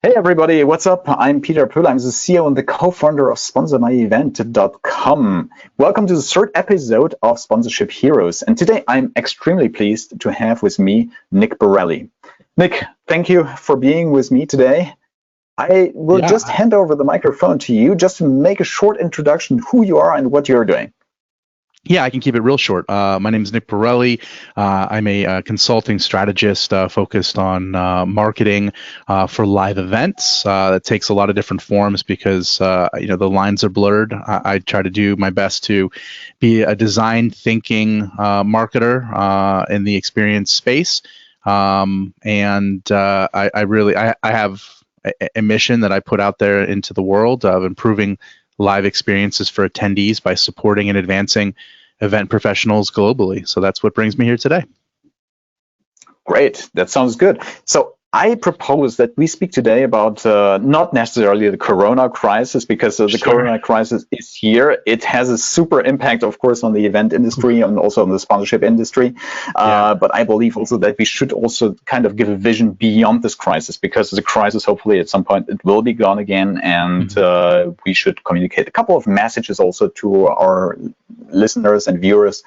Hey everybody, what's up? I'm Peter Pöhler. I'm the CEO and the co-founder of SponsorMyEvent.com. Welcome to the third episode of Sponsorship Heroes. And today I'm extremely pleased to have with me Nick Borelli. Nick, thank you for being with me today. I will just Yeah, hand over the microphone to you just to make a short introduction who you are and what you're doing. yeah, I can keep it real short. My name is Nick Borelli. I'm a consulting strategist focused on marketing for live events. That takes a lot of different forms because the lines are blurred. I try to do my best to be a design thinking marketer in the experience space, and I have a mission that I put out there into the world of improving live experiences for attendees by supporting and advancing event professionals globally. So that's what brings me here today. Great, that sounds good. So I propose that we speak today about not necessarily the Corona crisis, because the Sure. Corona crisis is here. It has a super impact, of course, on the event industry and also on the sponsorship industry. Yeah. But I believe also that we should also kind of give a vision beyond this crisis, because the crisis, hopefully at some point, it will be gone again. And Mhm. we should communicate a couple of messages also to our listeners and viewers,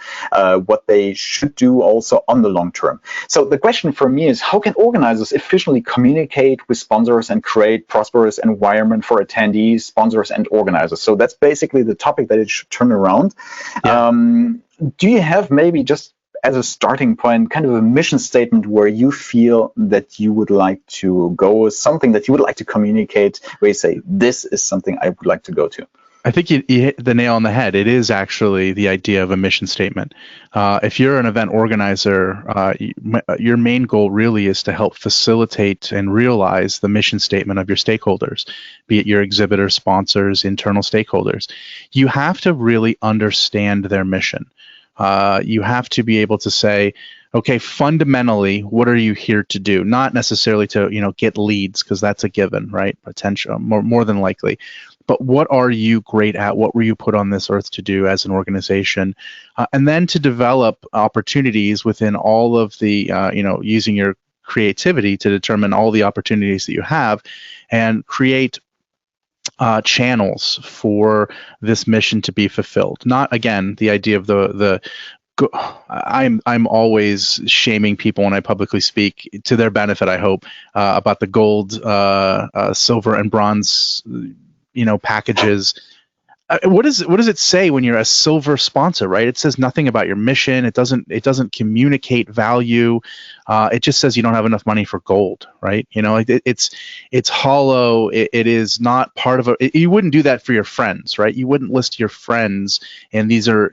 what they should do also on the long term. So the question for me is, how can organizers efficiently communicate with sponsors and create prosperous environment for attendees, sponsors, and organizers? So that's basically the topic that it should turn around. Yeah. Do you have maybe just as a starting point, kind of a mission statement where you feel that you would like to go, something that you would like to communicate, where you say, this is something I would like to go to? I think you hit the nail on the head. It is actually the idea of a mission statement. If you're an event organizer, your main goal really is to help facilitate and realize the mission statement of your stakeholders, be it your exhibitors, sponsors, internal stakeholders. You have to really understand their mission. You have to be able to say, okay, fundamentally, what are you here to do? Not necessarily to get leads, because that's a given, right? Potential, more than likely. But what are you great at? What were you put on this earth to do as an organization? And then to develop opportunities within all of the, using your creativity to determine all the opportunities that you have and create channels for this mission to be fulfilled. Not, again, the idea of the I'm always shaming people when I publicly speak, to their benefit, I hope, about the gold, silver, and bronze, packages. What does it say when you're a silver sponsor, right? It says nothing about your mission. It doesn't communicate value. It just says you don't have enough money for gold, right? It's hollow. It is not part of you wouldn't do that for your friends, right? You wouldn't list your friends, and these are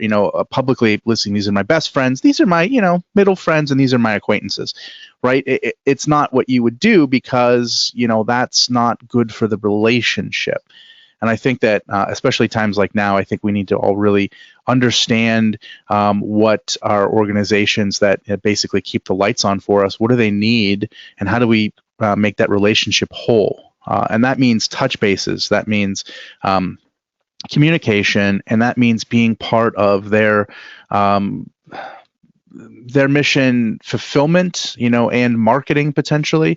publicly listing. These are my best friends. These are my middle friends, and these are my acquaintances, right? It's not what you would do, because that's not good for the relationship. And I think that, especially times like now, I think we need to all really understand what our organizations that basically keep the lights on for us, what do they need, and how do we make that relationship whole? And that means touch bases. That means communication, and that means being part of their mission fulfillment, and marketing potentially,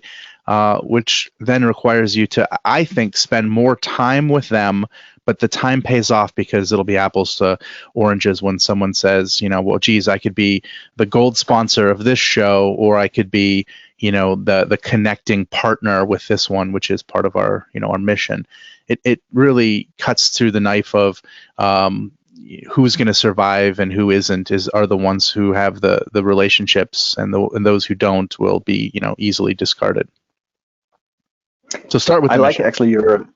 which then requires you to, I think, spend more time with them. But the time pays off, because it'll be apples to oranges when someone says, well, geez, I could be the gold sponsor of this show, or I could be, the connecting partner with this one, which is part of our, our mission. It really cuts through the knife of who's going to survive and who isn't are the ones who have the relationships, and those who don't will be easily discarded. So start with I the like mission. actually your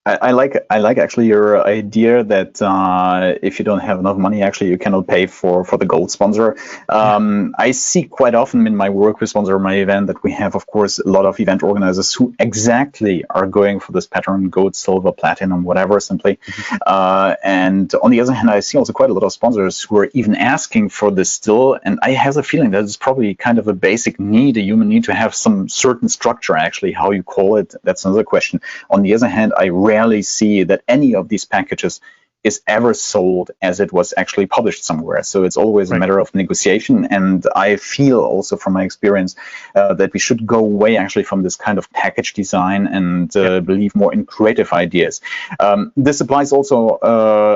I like actually your idea that if you don't have enough money, actually you cannot pay for the gold sponsor. Yeah. I see quite often in my work with Sponsor My Event that we have, of course, a lot of event organizers who exactly are going for this pattern: gold, silver, platinum, whatever, simply. Mhm. And on the other hand, I see also quite a lot of sponsors who are even asking for this still. And I have a feeling that it's probably kind of a basic need, a human need, to have some certain structure. Actually, how you call it, that's another question. On the other hand, I rarely see that any of these packages is ever sold as it was actually published somewhere. So it's always a matter of negotiation. And I feel also from my experience that we should go away actually from this kind of package design and believe more in creative ideas. This applies also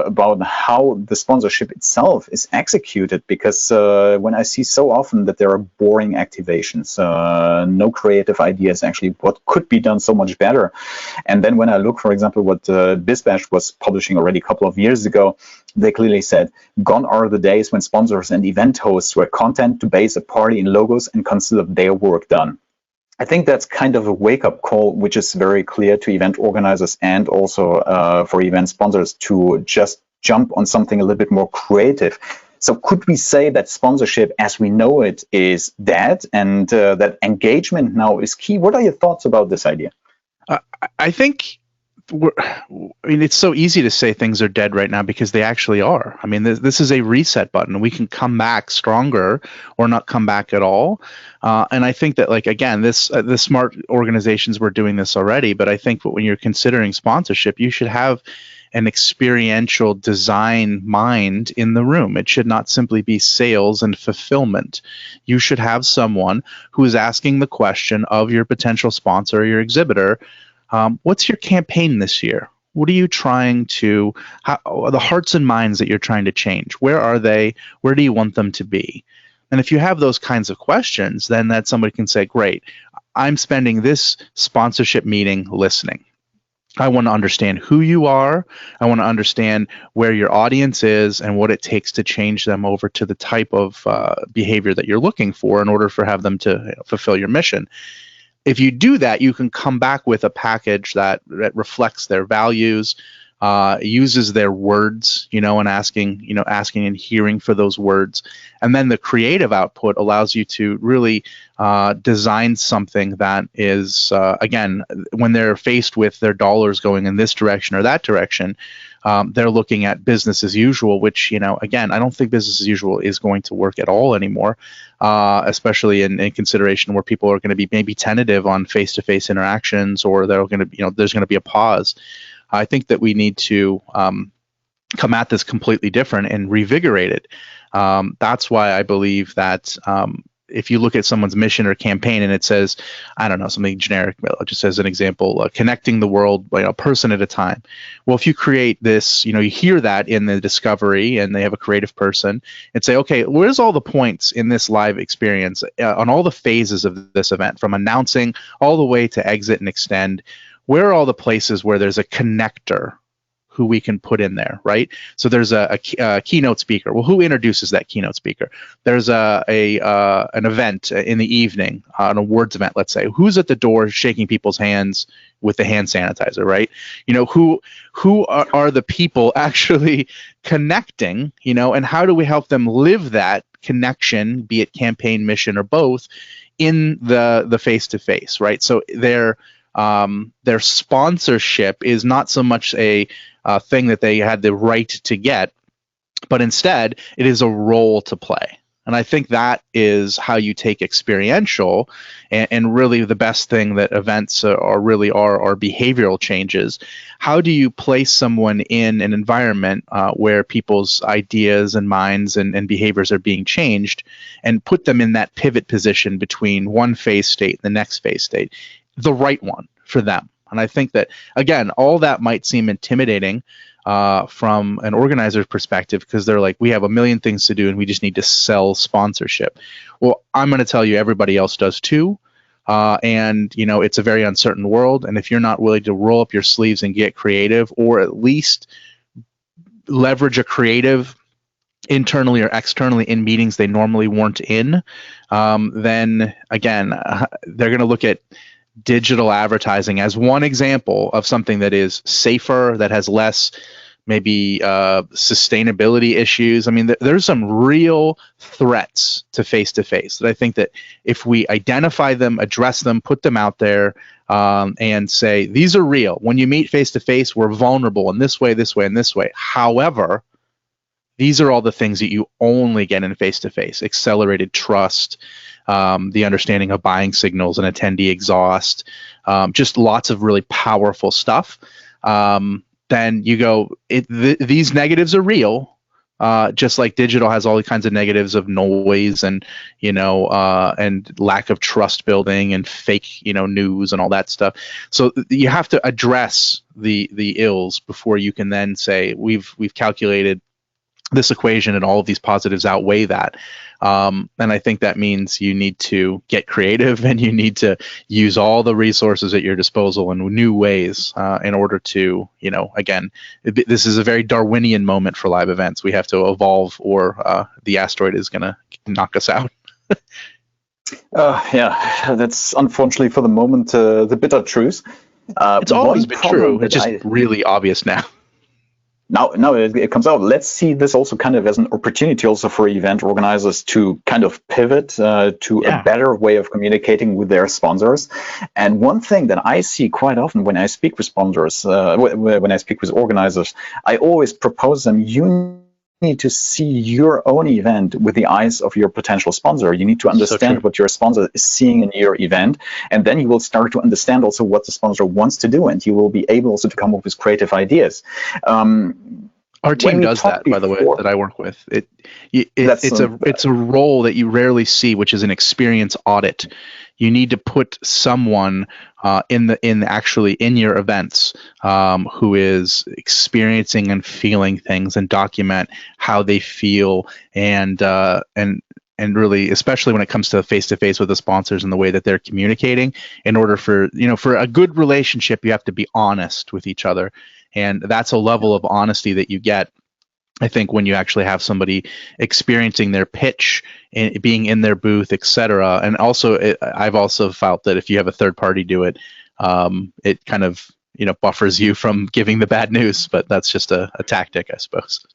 about how the sponsorship itself is executed, because when I see so often that there are boring activations, no creative ideas actually what could be done so much better. And then when I look, for example, what BizBash was publishing already a couple of years ago, they clearly said, gone are the days when sponsors and event hosts were content to base a party in logos and consider their work done. I think that's kind of a wake-up call, which is very clear to event organizers and also for event sponsors to just jump on something a little bit more creative. So could we say that sponsorship as we know it is dead, and that engagement now is key? What are your thoughts about this idea? I think it's so easy to say things are dead right now because they actually are. I mean, this is a reset button. We can come back stronger or not come back at all. And I think that, like, again, the smart organizations were doing this already, but I think when you're considering sponsorship, you should have an experiential design mind in the room. It should not simply be sales and fulfillment. You should have someone who is asking the question of your potential sponsor or your exhibitor, what's your campaign this year? What are you trying to, the hearts and minds that you're trying to change? Where are they? Where do you want them to be? And if you have those kinds of questions, then that somebody can say, great, I'm spending this sponsorship meeting listening. I want to understand who you are. I want to understand where your audience is and what it takes to change them over to the type of behavior that you're looking for in order for have them to fulfill your mission. If you do that, you can come back with a package that reflects their values, uses their words, and asking and hearing for those words. And then the creative output allows you to really design something that is, again, when they're faced with their dollars going in this direction or that direction, they're looking at business as usual, which, again, I don't think business as usual is going to work at all anymore, especially in consideration where people are going to be maybe tentative on face-to-face interactions, or there's going to be a pause. I think that we need to come at this completely different and revigorate it. That's why I believe that if you look at someone's mission or campaign and it says, I don't know, something generic, just as an example, connecting the world, a person at a time. Well, if you create this, you hear that in the discovery and they have a creative person and say, okay, where's all the points in this live experience on all the phases of this event, from announcing all the way to exit and extend? Where are all the places where there's a connector who we can put in there, right? So there's a keynote speaker. Well, who introduces that keynote speaker? There's an event in the evening, an awards event, let's say. Who's at the door shaking people's hands with the hand sanitizer, right? Who are the people actually connecting, and how do we help them live that connection, be it campaign, mission, or both, in the face-to-face, right? So their sponsorship is not so much a thing that they had the right to get, but instead it is a role to play. And I think that is how you take experiential, and really the best thing that events are behavioral changes. How do you place someone in an environment where people's ideas and minds and behaviors are being changed, and put them in that pivot position between one phase state and the next phase state, the right one for them? And I think that, again, all that might seem intimidating from an organizer's perspective, because they're like, we have a million things to do and we just need to sell sponsorship. Well, I'm going to tell you, everybody else does too. And, it's a very uncertain world. And if you're not willing to roll up your sleeves and get creative, or at least leverage a creative internally or externally in meetings they normally weren't in, then, again, they're going to look at digital advertising as one example of something that is safer, that has less maybe sustainability issues. I mean, there's some real threats to face-to-face that I think that if we identify them, address them, put them out there, and say, these are real. When you meet face-to-face, we're vulnerable in this way, this way, and this way. However, these are all the things that you only get in face-to-face: accelerated trust, the understanding of buying signals and attendee exhaust, just lots of really powerful stuff that then you go, these negatives are real. Just like digital has all kinds of negatives of noise and, and lack of trust building and fake, news and all that stuff. So you have to address the ills before you can then say we've calculated this equation and all of these positives outweigh that. And I think that means you need to get creative and you need to use all the resources at your disposal in new ways in order to, again, this is a very Darwinian moment for live events. We have to evolve or the asteroid is going to knock us out. Yeah, that's unfortunately for the moment the bitter truth. It's always been true. It's just really obvious now. Now it comes out. Let's see this also kind of as an opportunity also for event organizers to kind of pivot to a better way of communicating with their sponsors. And one thing that I see quite often when I speak with sponsors, when I speak with organizers, I always propose them, you need to see your own event with the eyes of your potential sponsor. You need to understand what your sponsor is seeing in your event, and then you will start to understand also what the sponsor wants to do, and you will be able also to come up with creative ideas. Our team does that, by the way, that I work with. It's a role that you rarely see, which is an experience audit. You need to put someone in your events who is experiencing and feeling things and document how they feel and really, especially when it comes to face-to-face with the sponsors and the way that they're communicating. In order for a good relationship, you have to be honest with each other. And that's a level of honesty that you get, I think, when you actually have somebody experiencing their pitch and being in their booth, etc. And also, I've also felt that if you have a third party do it, it kind of buffers you from giving the bad news. But that's just a tactic, I suppose.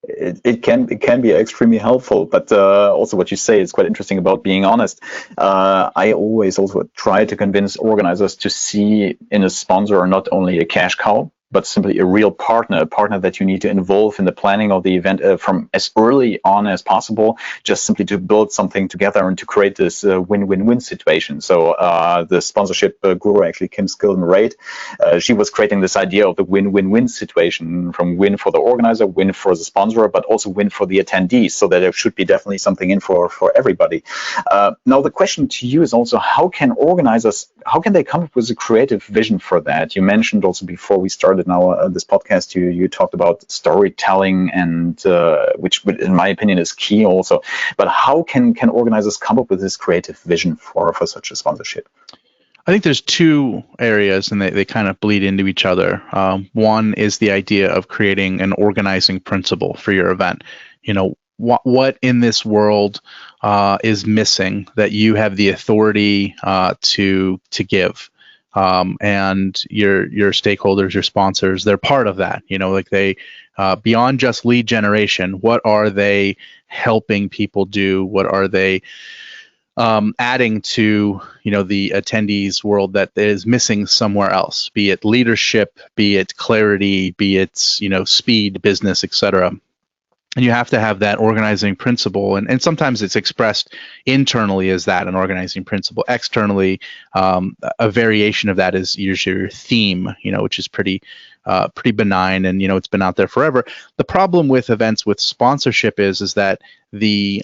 It can be extremely helpful, but also what you say is quite interesting about being honest. I always also try to convince organizers to see in a sponsor not only a cash cow, but simply a real partner, a partner that you need to involve in the planning of the event from as early on as possible, just simply to build something together and to create this win-win-win situation. So the sponsorship guru, actually Kim Skilden-Wright, she was creating this idea of the win-win-win situation, from win for the organizer, win for the sponsor, but also win for the attendees, so that there should be definitely something in for everybody. Now the question to you is also, how can organizers, how can they come up with a creative vision for that? You mentioned also before we started now this podcast, you talked about storytelling, and which in my opinion is key also. But how can organizers come up with this creative vision for such a sponsorship? I think there's two areas, and they kind of bleed into each other. One is the idea of creating an organizing principle for your event. What in this world is missing that you have the authority to give. And your stakeholders, your sponsors, they're part of that. Like they, beyond just lead generation, what are they helping people do? What are they adding to the attendees world that is missing somewhere else? Be it leadership, be it clarity, be it speed, business, etc. And you have to have that organizing principle, and sometimes it's expressed internally as that, an organizing principle. Externally, a variation of that is usually your theme, which is pretty benign, and it's been out there forever. The problem with events with sponsorship is that the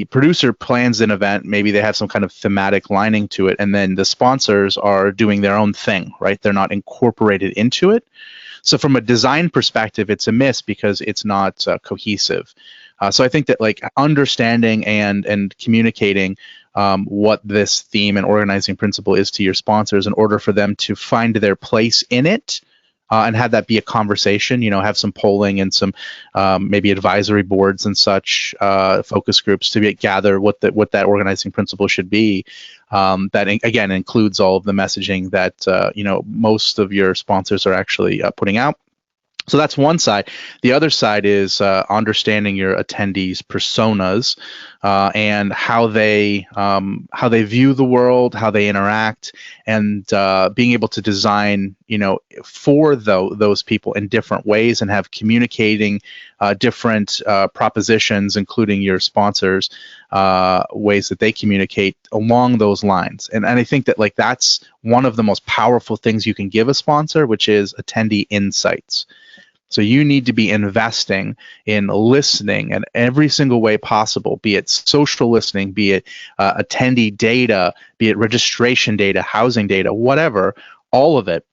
producer plans an event, maybe they have some kind of thematic lining to it, and then the sponsors are doing their own thing, right? They're not incorporated into it. So from a design perspective, it's a miss because it's not cohesive. So I think that understanding and communicating what this theme and organizing principle is to your sponsors in order for them to find their place in it and have that be a conversation, have some polling and some maybe advisory boards and such, focus groups to gather what that organizing principle should be. That again includes all of the messaging that most of your sponsors are actually putting out. So that's one side. The other side is understanding your attendees' personas and how they view the world, how they interact, and being able to design for those people in different ways and have communicating different propositions, including your sponsors, ways that they communicate along those lines. And I think that like that's one of the most powerful things you can give a sponsor, which is attendee insights. So you need to be investing in listening in every single way possible, be it social listening, be it attendee data, be it registration data, housing data, whatever, all of it.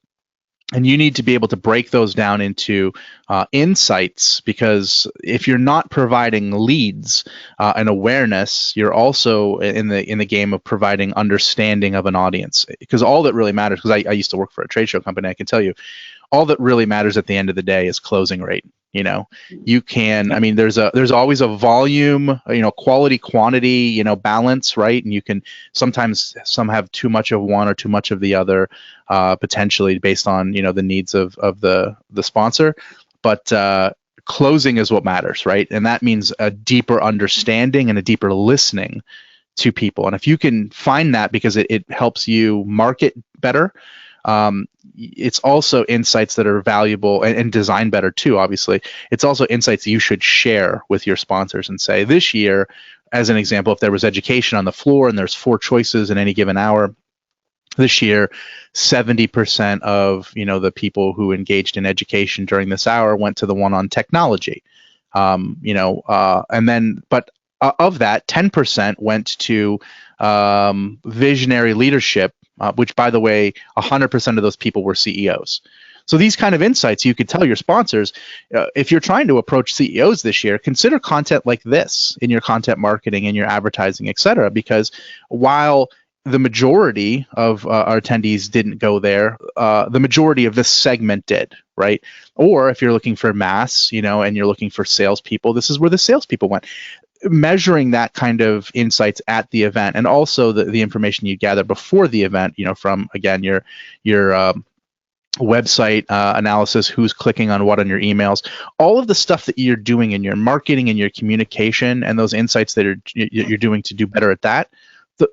And you need to be able to break those down into insights, because if you're not providing leads and awareness, you're also in the game of providing understanding of an audience. Because all that really matters, because I used to work for a trade show company, I can tell you, all that really matters at the end of the day is closing rate. You know, you can, I mean, there's always a volume, quality, quantity, balance, right? And you can sometimes some have too much of one or too much of the other, potentially based on, the needs of the sponsor. But closing is what matters, right? And that means a deeper understanding and a deeper listening to people. And if you can find that, because it helps you market better, it's also insights that are valuable and design better too, obviously. It's also insights you should share with your sponsors and say, this year, as an example, if there was education on the floor and there's 4 choices in any given hour, this year, 70% of the people who engaged in education during this hour went to the one on technology. And then, but of that, 10% went to visionary leadership, which, by the way, 100% of those people were CEOs. So these kind of insights, you could tell your sponsors, if you're trying to approach CEOs this year, consider content like this in your content marketing and your advertising, et cetera, because while the majority of our attendees didn't go there, the majority of this segment did, right? Or if you're looking for mass, and you're looking for salespeople, this is where the salespeople went. Measuring that kind of insights at the event, and also the information you gather before the event, from, again, your website analysis, who's clicking on what on your emails, all of the stuff that you're doing in your marketing and your communication, and those insights that you're doing to do better at that,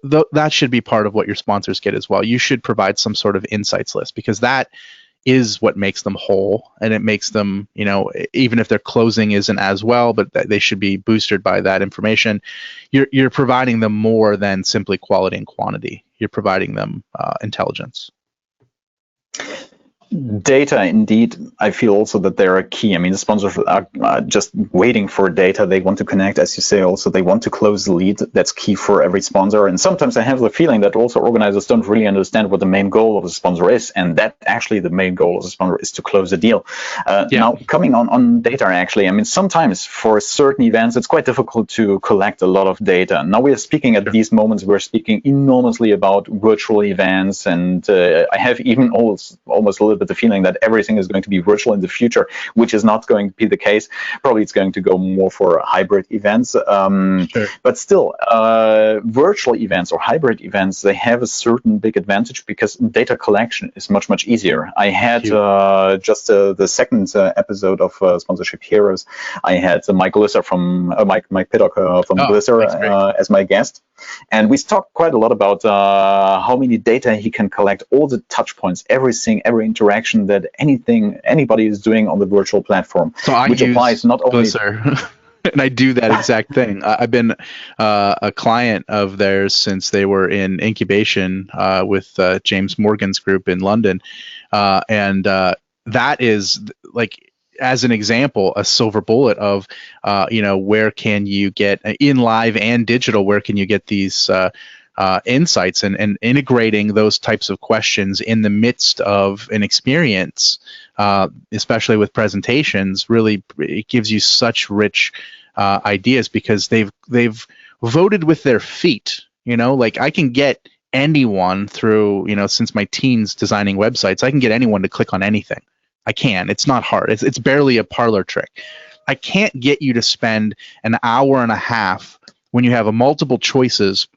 that should be part of what your sponsors get as well. You should provide some sort of insights list, because that is what makes them whole, and it makes them, even if their closing isn't as well, but they should be boosted by that information. You're providing them more than simply quality and quantity. You're providing them intelligence. Data, indeed, I feel also that they are key. I mean, the sponsors are just waiting for data. They want to connect, as you say, also they want to close the lead. That's key for every sponsor. And sometimes I have the feeling that also organizers don't really understand what the main goal of the sponsor is, and that actually the main goal of the sponsor is to close the deal. Now, coming on data, actually, I mean, sometimes for certain events, it's quite difficult to collect a lot of data. Now we are speaking at these moments, we're speaking enormously about virtual events, and I have even almost a little bit the feeling that everything is going to be virtual in the future, which is not going to be the case. Probably it's going to go more for hybrid events. Sure. But still, virtual events or hybrid events, they have a certain big advantage because data collection is much, much easier. I had just the second episode of Sponsorship Heroes. I had Mike Glisser from Mike Piddock from Glisser as my guest. And we talked quite a lot about how many data he can collect, all the touch points, every interaction that anybody is doing on the virtual platform, so which applies not only. And I do that exact thing. I've been a client of theirs since they were in incubation with James Morgan's group in London, and that is like, as an example, a silver bullet of, where can you get in live and digital, where can you get these insights and integrating those types of questions in the midst of an experience, especially with presentations, really it gives you such rich ideas, because they've voted with their feet. Like I can get anyone through, since my teens designing websites, I can get anyone to click on anything. I can. It's not hard. It's barely a parlor trick. I can't get you to spend an hour and a half when you have multiple choices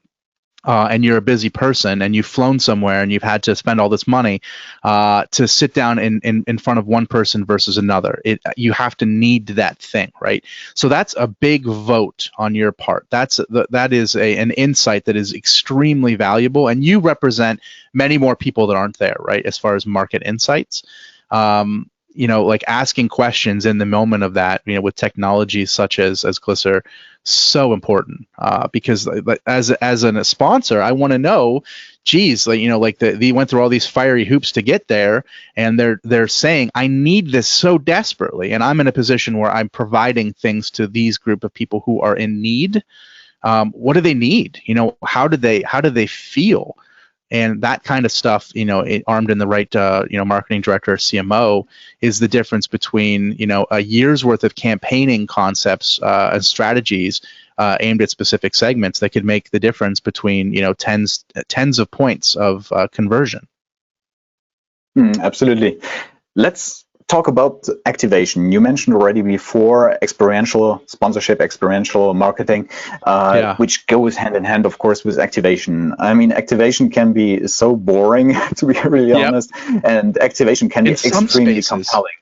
and you're a busy person and you've flown somewhere and you've had to spend all this money to sit down in front of one person versus another. You have to need that thing, right? So that's a big vote on your part. That is an insight that is extremely valuable, and you represent many more people that aren't there, right? As far as market insights. like asking questions in the moment of that, with technologies such as Glisser, so important, because as a sponsor, I want to know, geez, they went through all these fiery hoops to get there, and they're saying, I need this so desperately, and I'm in a position where I'm providing things to these group of people who are in need. What do they need? How do they feel? And that kind of stuff, armed in the right, marketing director or CMO, is the difference between, a year's worth of campaigning concepts and strategies aimed at specific segments that could make the difference between, tens of points of conversion. Absolutely. Let's talk about activation. You mentioned already before experiential sponsorship, experiential marketing, which goes hand in hand, of course, with activation. I mean, activation can be so boring, to be really honest, and activation can be extremely compelling.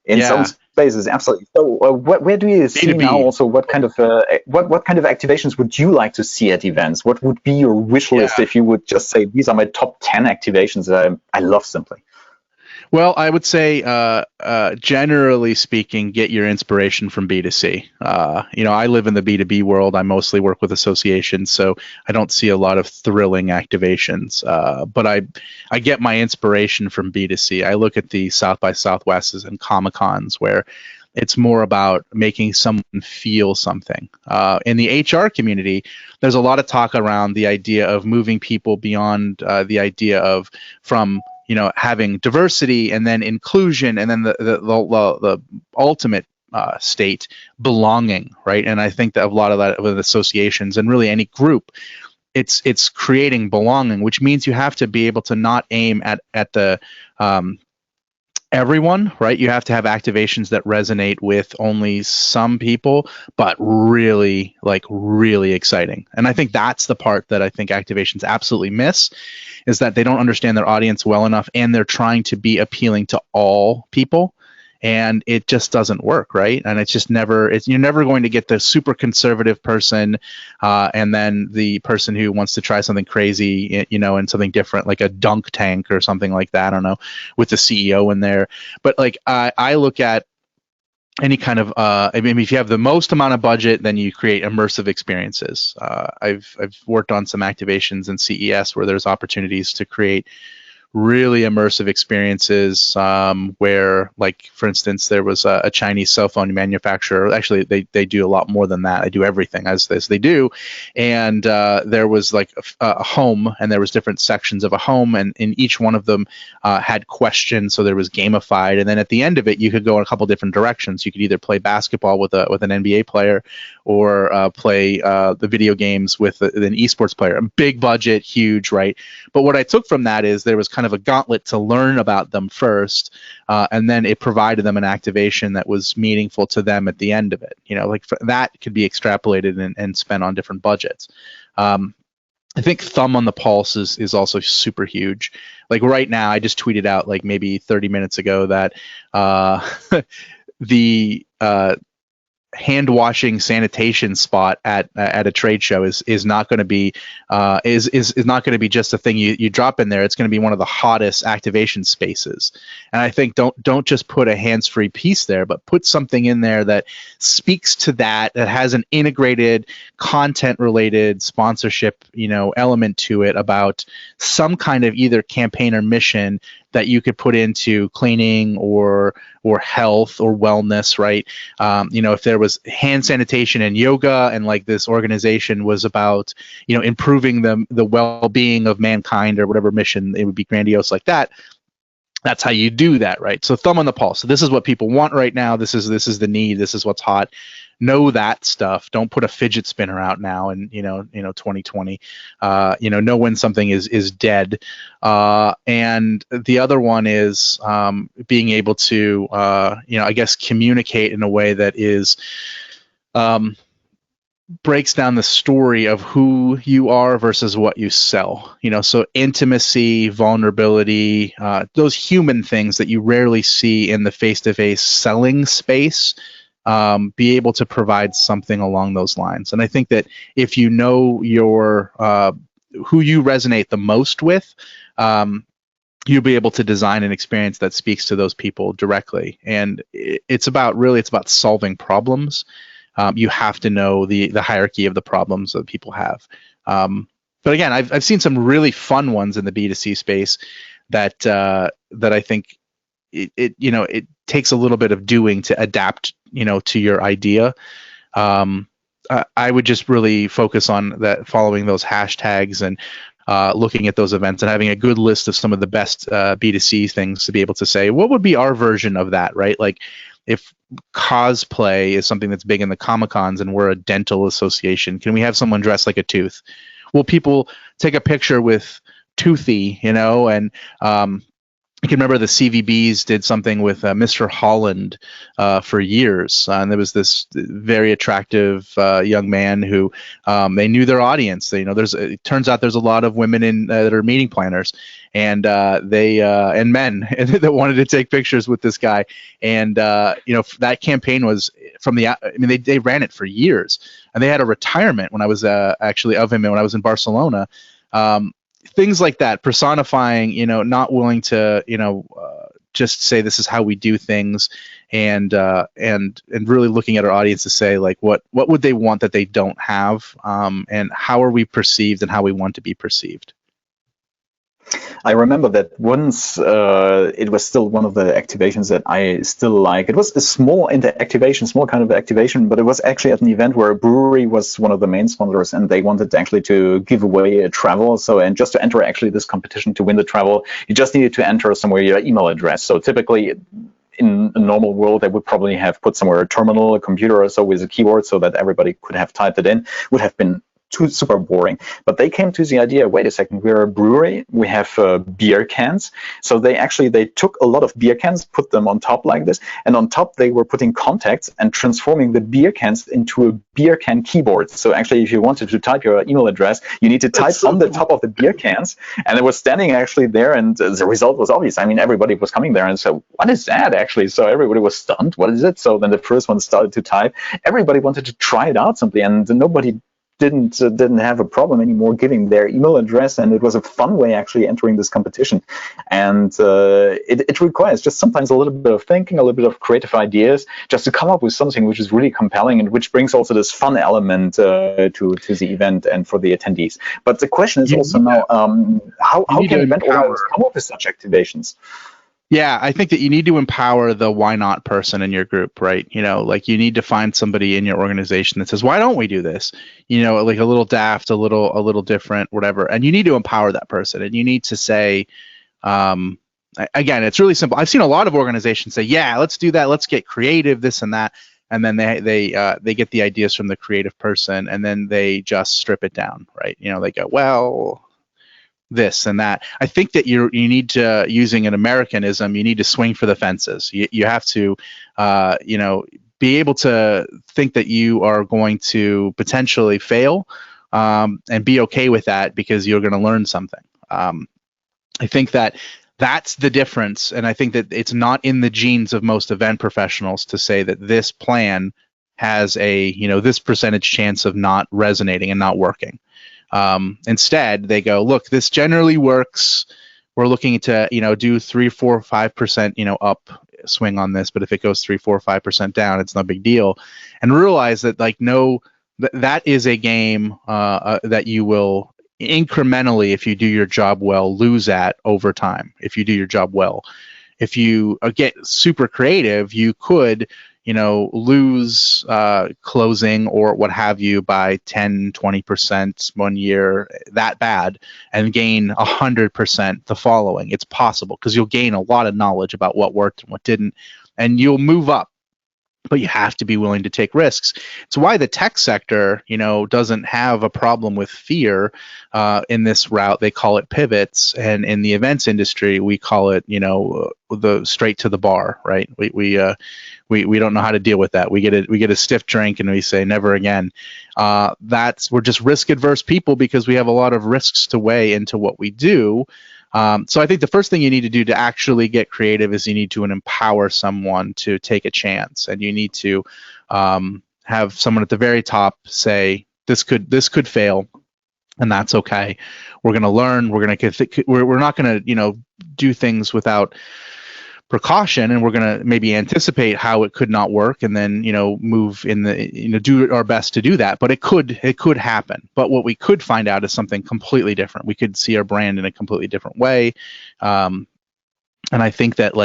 In some spaces, absolutely. So, where do you see now? Also, what kind of activations would you like to see at events? What would be your wish list if you would just say these are my top 10 activations that I love simply? Well, I would say, generally speaking, get your inspiration from B2C. I live in the B2B world. I mostly work with associations, so I don't see a lot of thrilling activations. But I get my inspiration from B2C. I look at the South by Southwests and Comic-Cons where it's more about making someone feel something. In the HR community, there's a lot of talk around the idea of moving people beyond the idea of from having diversity and then inclusion and then the ultimate state, belonging, right? And I think that a lot of that with associations and really any group, it's creating belonging, which means you have to be able to not aim at the everyone, right? You have to have activations that resonate with only some people, but really exciting. And I think that's the part that I think activations absolutely miss, is that they don't understand their audience well enough, and they're trying to be appealing to all people. And it just doesn't work, right? And it's just you're never going to get the super conservative person and then the person who wants to try something crazy, and something different, like a dunk tank or something like that. I don't know, with the CEO in there. But I look at any kind of, if you have the most amount of budget, then you create immersive experiences. I've worked on some activations in CES where there's opportunities to create really immersive experiences where, like, for instance, there was a Chinese cell phone manufacturer. Actually, they do a lot more than that. They do everything as they do. And there was like a home, and there was different sections of a home, and in each one of them had questions. So there was gamified. And then at the end of it, you could go in a couple different directions. You could either play basketball with an NBA player, or play the video games with an esports player. A big budget, huge, right? But what I took from that is there was kind of a gauntlet to learn about them first, and then it provided them an activation that was meaningful to them at the end of it. That could be extrapolated and spent on different budgets. I think thumb on the pulse is also super huge. Like right now, I just tweeted out like maybe 30 minutes ago that the hand washing sanitation spot at a trade show is not going to be is not going to be just a thing you drop in there. It's going to be one of the hottest activation spaces. And I think don't just put a hands-free piece there, but put something in there that speaks to that has an integrated content related sponsorship element to it, about some kind of either campaign or mission that you could put into cleaning or health or wellness, right? If there was hand sanitation and yoga, and like this organization was about, improving the well-being of mankind or whatever mission, it would be grandiose like that. That's how you do that, right? So thumb on the pulse. So this is what people want right now. This is the need. This is what's hot. Know that stuff. Don't put a fidget spinner out now in 2020. Know when something is dead. And the other one is being able to I guess communicate in a way that is breaks down the story of who you are versus what you sell. So intimacy, vulnerability, those human things that you rarely see in the face-to-face selling space. Be able to provide something along those lines. And I think that if you know your who you resonate the most with, you'll be able to design an experience that speaks to those people directly. And it's about solving problems. You have to know the hierarchy of the problems that people have. But again, I've seen some really fun ones in the B2C space that I think it takes a little bit of doing to adapt, to your idea. I would just really focus on that, following those hashtags and looking at those events and having a good list of some of the best B2C things to be able to say, what would be our version of that, right? Like if cosplay is something that's big in the Comic-Cons and we're a dental association, can we have someone dressed like a tooth? Will people take a picture with Toothy, and I can remember the CVBs did something with Mr. Holland for years, and there was this very attractive young man who they knew their audience. It turns out there's a lot of women that are meeting planners, and and men that wanted to take pictures with this guy. And that campaign was they ran it for years, and they had a retirement when I was actually of him when I was in Barcelona. Things like that, personifying, not willing to, just say this is how we do things, and really looking at our audience to say, like, what would they want that they don't have, and how are we perceived and how we want to be perceived. I remember that once it was still one of the activations that I still like. It was a small kind of activation, but it was actually at an event where a brewery was one of the main sponsors, and they wanted actually to give away a travel. And just to enter actually this competition to win the travel, you just needed to enter somewhere your email address. So typically, in a normal world, they would probably have put somewhere a terminal, a computer or so with a keyboard so that everybody could have typed it in. Would have been too super boring. But they came to the idea, wait a second, we're a brewery, we have beer cans. So they took a lot of beer cans, put them on top like this, and on top they were putting contacts and transforming the beer cans into a beer can keyboard. So actually, if you wanted to type your email address, you need to type on the top of the beer cans, and it was standing actually there, and the result was obvious. I mean, everybody was coming there and said, what is that actually? So everybody was stunned, what is it? So then the first one started to type. Everybody wanted to try it out simply, and nobody didn't have a problem anymore giving their email address, and it was a fun way actually entering this competition. And it requires just sometimes a little bit of thinking, a little bit of creative ideas, just to come up with something which is really compelling and which brings also this fun element to the event and for the attendees. But the question is also now, how can event organizers come up with such activations? Yeah, I think that you need to empower the why not person in your group, right? Like you need to find somebody in your organization that says, why don't we do this? Like a little daft, a little different, whatever. And you need to empower that person, and you need to say, again, it's really simple. I've seen a lot of organizations say, yeah, let's do that. Let's get creative, this and that. And then they get the ideas from the creative person, and then they just strip it down, right? They go, well, this and that. I think that you need to, using an Americanism, you need to swing for the fences. You have to, be able to think that you are going to potentially fail, and be okay with that because you're going to learn something. I think that that's the difference, and I think that it's not in the genes of most event professionals to say that this plan has a this percentage chance of not resonating and not working. Instead, they go, look, this generally works. We're looking to, do 3, 4, 5%, up swing on this. But if it goes 3, 4, 5% down, it's no big deal. And realize that, that is a game that you will incrementally, if you do your job well, lose at over time. If you do your job well, if you get super creative, you could lose closing or what have you by 10, 20% one year, that bad, and gain 100% the following. It's possible because you'll gain a lot of knowledge about what worked and what didn't, and you'll move up. But you have to be willing to take risks. It's why the tech sector, doesn't have a problem with fear in this route. They call it pivots, and in the events industry, we call it, the straight to the bar, right? We don't know how to deal with that. We get a stiff drink and we say never again. We're just risk adverse people because we have a lot of risks to weigh into what we do. So I think the first thing you need to do to actually get creative is you need to empower someone to take a chance, and you need to have someone at the very top say this could fail. and that's okay. We're going to learn. We're not going to do things without precaution, and we're going to maybe anticipate how it could not work, and then move in the do our best to do that. But it could happen. But what we could find out is something completely different. We could see our brand in a completely different way, and I think that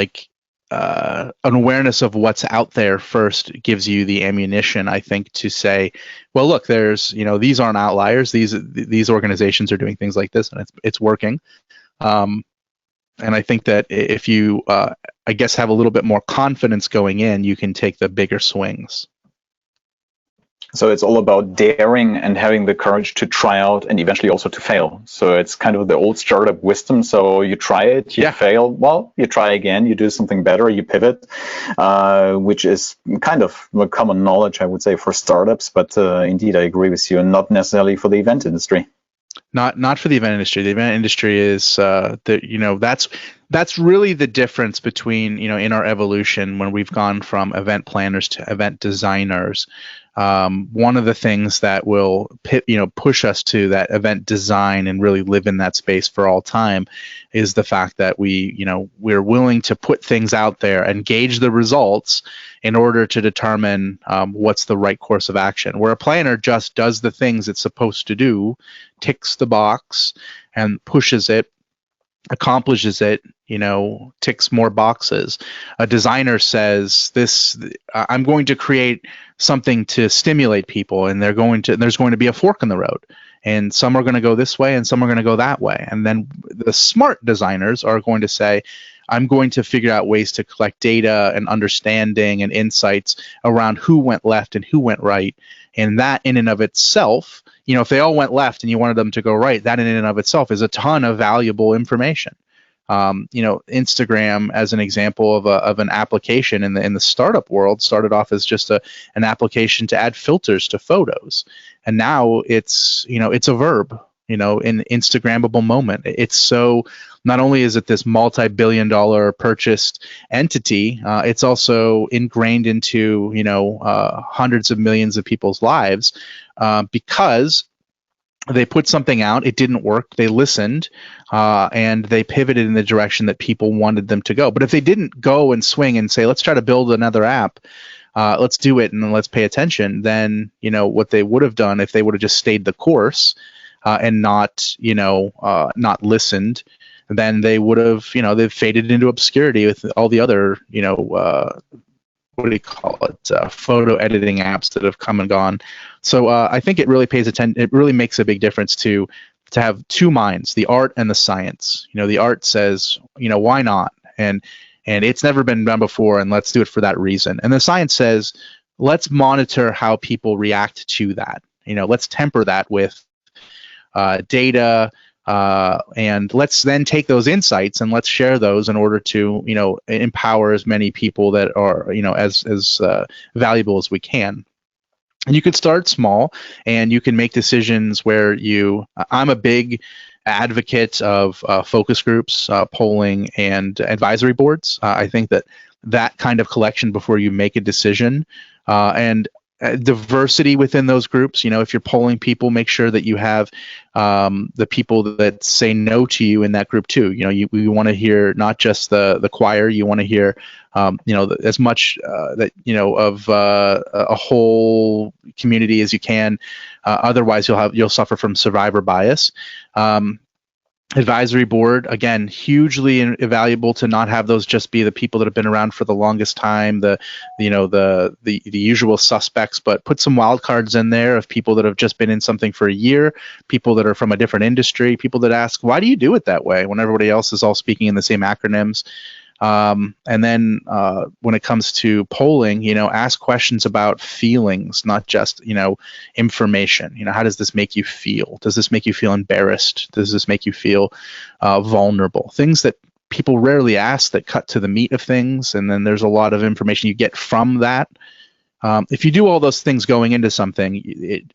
an awareness of what's out there first gives you the ammunition, I think, to say, well, look, there's these aren't outliers. These organizations are doing things like this, and it's working. And I think that if you, I guess, have a little bit more confidence going in, you can take the bigger swings. So it's all about daring and having the courage to try out and eventually also to fail. So it's kind of the old startup wisdom. So you try it, you fail, well, you try again, you do something better, you pivot, which is kind of common knowledge, I would say, for startups. But indeed, I agree with you, not necessarily for the event industry. Not for the event industry. The event industry is that's really the difference between in our evolution when we've gone from event planners to event designers. One of the things that will push us to that event design and really live in that space for all time is the fact that we're willing to put things out there and gauge the results in order to determine what's the right course of action. Where a planner just does the things it's supposed to do, ticks the box and pushes it, accomplishes it, ticks more boxes. A designer says, I'm going to create something to stimulate people, and there's going to be a fork in the road, and some are going to go this way and some are going to go that way. And then the smart designers are going to say, I'm going to figure out ways to collect data and understanding and insights around who went left and who went right. And that in and of itself, if they all went left and you wanted them to go right, that in and of itself is a ton of valuable information. Instagram, as an example of an application in the startup world, started off as just an application to add filters to photos, and now it's a verb, an Instagrammable moment. It's so, not only is it this multi-billion-dollar purchased entity, it's also ingrained into hundreds of millions of people's lives because they put something out, it didn't work, they listened, and they pivoted in the direction that people wanted them to go. But if they didn't go and swing and say, let's try to build another app, let's do it and then let's pay attention, then what they would have done if they would have just stayed the course and not listened, then they would have they've faded into obscurity with all the other what do you call it, photo editing apps that have come and gone. So I think it really pays attention. It really makes a big difference to have two minds, the art and the science. The art says, why not? And it's never been done before, and let's do it for that reason. And the science says, let's monitor how people react to that. Let's temper that with data, and let's then take those insights and let's share those in order to empower as many people that are as valuable as we can. And you could start small, and you can make decisions where I'm a big advocate of focus groups, polling, and advisory boards. I think that kind of collection before you make a decision, and diversity within those groups. If you're polling people, make sure that you have the people that say no to you in that group too. You want to hear not just the choir. You want to hear as much that of a whole community as you can. Otherwise, you'll suffer from survivor bias. Advisory board, again, hugely invaluable to not have those just be the people that have been around for the longest time, the usual suspects, but put some wild cards in there of people that have just been in something for a year, people that are from a different industry, people that ask, why do you do it that way when everybody else is all speaking in the same acronyms? And then when it comes to polling, ask questions about feelings, not just, information. How does this make you feel? Does this make you feel embarrassed? Does this make you feel vulnerable? Things that people rarely ask that cut to the meat of things. And then there's a lot of information you get from that. If you do all those things going into something,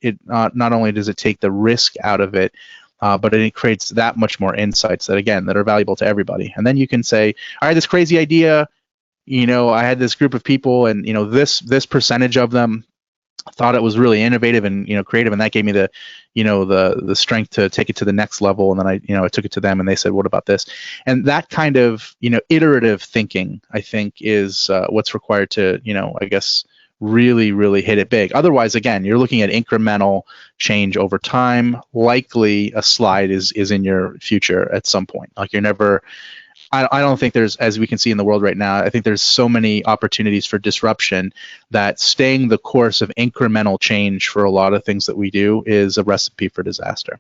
it not only does it take the risk out of it, but it creates that much more insights that are valuable to everybody. And then you can say, all right, this crazy idea, I had this group of people, and this percentage of them thought it was really innovative and creative, and that gave me the the strength to take it to the next level. And then I took it to them, and they said, what about this? And that kind of iterative thinking, I think, is what's required to I guess really hit it big. Otherwise, again, you're looking at incremental change over time. Likely a slide is in your future at some point. Like you're never, I don't think there's, as we can see in the world right now, I think there's so many opportunities for disruption that staying the course of incremental change for a lot of things that we do is a recipe for disaster.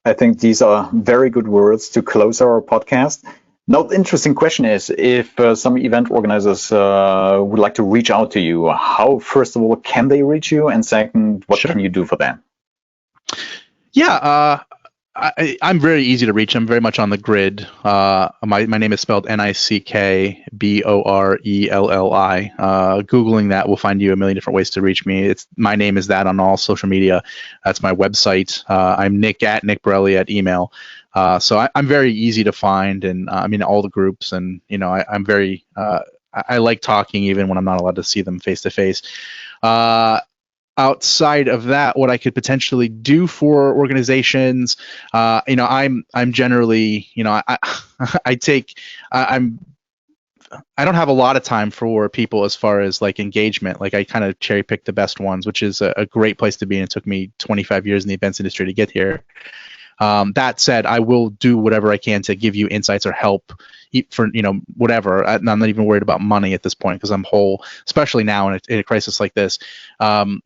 I think these are very good words to close our podcast. Now, the interesting question is, if some event organizers would like to reach out to you, how, first of all, can they reach you? And second, what can you do for them? Yeah, I'm very easy to reach. I'm very much on the grid. My name is spelled Nickborelli. Googling that will find you a million different ways to reach me. My name is that on all social media. That's my website. I'm Nick at Nick Borelli at email. So I'm very easy to find, and I'm in all the groups. And I'm very I like talking even when I'm not allowed to see them face to face. Outside of that, what I could potentially do for organizations, I'm generally, I don't have a lot of time for people as far as like engagement. Like I kind of cherry pick the best ones, which is a great place to be. And it took me 25 years in the events industry to get here. That said, I will do whatever I can to give you insights or help for whatever. I'm not even worried about money at this point because I'm whole, especially now in a crisis like this.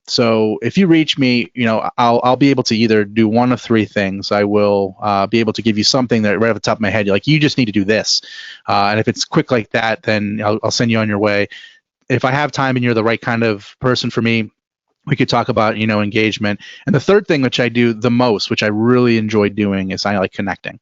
So if you reach me, I'll be able to either do one of three things. I will be able to give you something that right off the top of my head, you're like, you just need to do this. And if it's quick like that, then I'll send you on your way. If I have time and you're the right kind of person for me, we could talk about, engagement. And the third thing, which I do the most, which I really enjoy doing, is I like connecting.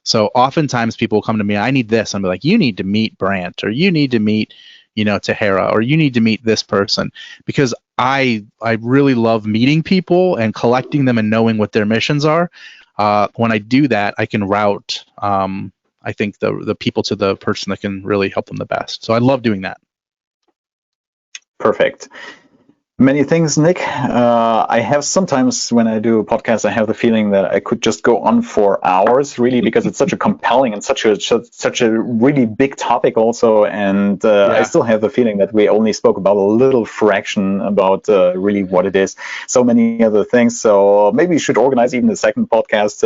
So oftentimes people come to me, I need this. I'm like, you need to meet Brant, or you need to meet, Tahara, or you need to meet this person, because I really love meeting people and collecting them and knowing what their missions are. When I do that, I can route, I think, the people to the person that can really help them the best. So I love doing that. Perfect. Many things, Nick. I have sometimes when I do a podcast, I have the feeling that I could just go on for hours, really, because it's such a compelling and such a really big topic also. And I still have the feeling that we only spoke about a little fraction about really what it is. So many other things. So maybe we should organize even a second podcast.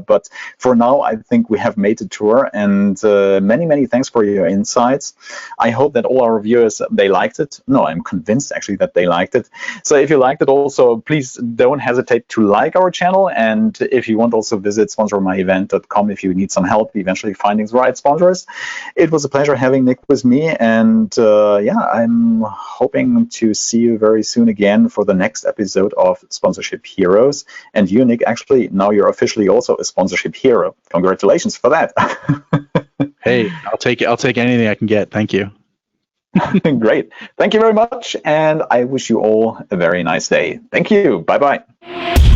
But for now, I think we have made the tour. And many thanks for your insights. I hope that all our viewers, they liked it. No, I'm convinced actually that they liked it. So if you liked it also, please don't hesitate to like our channel. And if you want, also visit sponsormyevent.com if you need some help eventually finding the right sponsors. It was a pleasure having Nick with me. And I'm hoping to see you very soon again for the next episode of Sponsorship Heroes. And you, Nick, actually, now you're officially also a sponsorship hero. Congratulations for that. Hey, I'll take it. I'll take anything I can get. Thank you. Great. Thank you very much. And I wish you all a very nice day. Thank you. Bye-bye.